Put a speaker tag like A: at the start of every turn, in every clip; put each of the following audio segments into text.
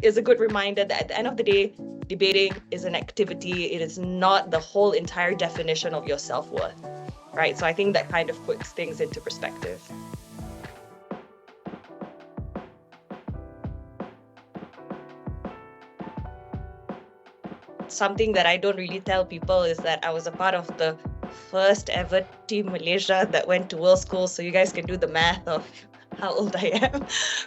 A: is a good reminder that at the end of the day, debating is an activity. It is not the whole entire definition of your self-worth, right? So I think that kind of puts things into perspective. Something that I don't really tell people is that I was a part of the first ever Team Malaysia that went to world school. So you guys can do the math of how old I am.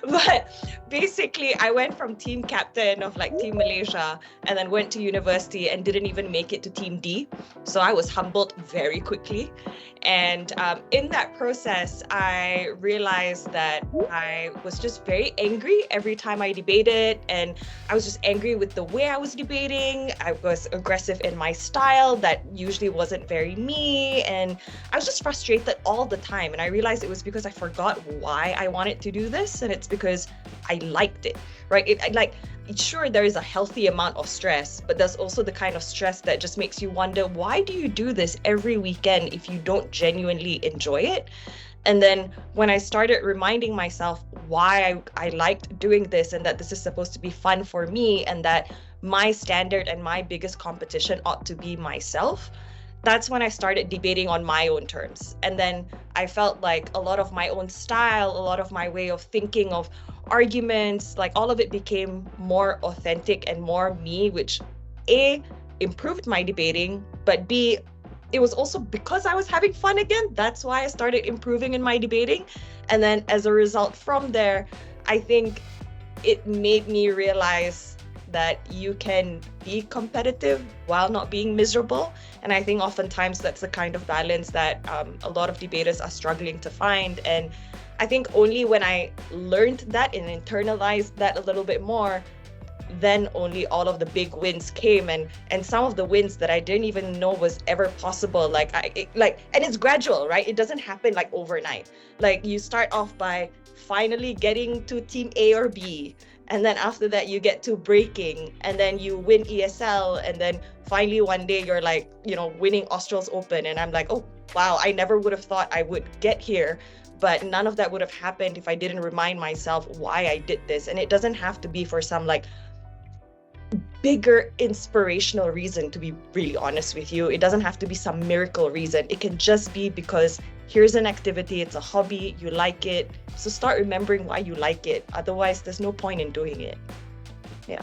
A: But basically, I went from team captain of like Team Malaysia and then went to university and didn't even make it to Team D. So I was humbled very quickly. And in that process, I realized that I was just very angry every time I debated. And I was just angry with the way I was debating. I was aggressive in my style that usually wasn't very me. And I was just frustrated all the time. And I realized it was because I forgot why I wanted to do this. And it's because I liked it, right? Sure, there is a healthy amount of stress, but there's also the kind of stress that just makes you wonder, why do you do this every weekend if you don't genuinely enjoy it? And then when I started reminding myself why I liked doing this and that this is supposed to be fun for me and that my standard and my biggest competition ought to be myself, that's when I started debating on my own terms. And then I felt like a lot of my own style, a lot of my way of thinking of arguments, like all of it became more authentic and more me, which A, improved my debating, but B, it was also because I was having fun again. That's why I started improving in my debating. And then as a result from there, I think it made me realize that you can be competitive while not being miserable. And I think oftentimes that's the kind of balance that a lot of debaters are struggling to find. And I think only when I learned that and internalized that a little bit more, then only all of the big wins came, and some of the wins that I didn't even know was ever possible. And it's gradual, right? It doesn't happen like overnight. Like you start off by finally getting to team A or B, and then after that you get to breaking, and then you win ESL, and then finally one day you're like, winning Australs Open, and I'm like, oh wow, I never would have thought I would get here. But none of that would have happened if I didn't remind myself why I did this. And it doesn't have to be for some like bigger inspirational reason, to be really honest with you. It doesn't have to be some miracle reason. It can just be because here's an activity, it's a hobby, you like it. So start remembering why you like it. Otherwise, there's no point in doing it. Yeah.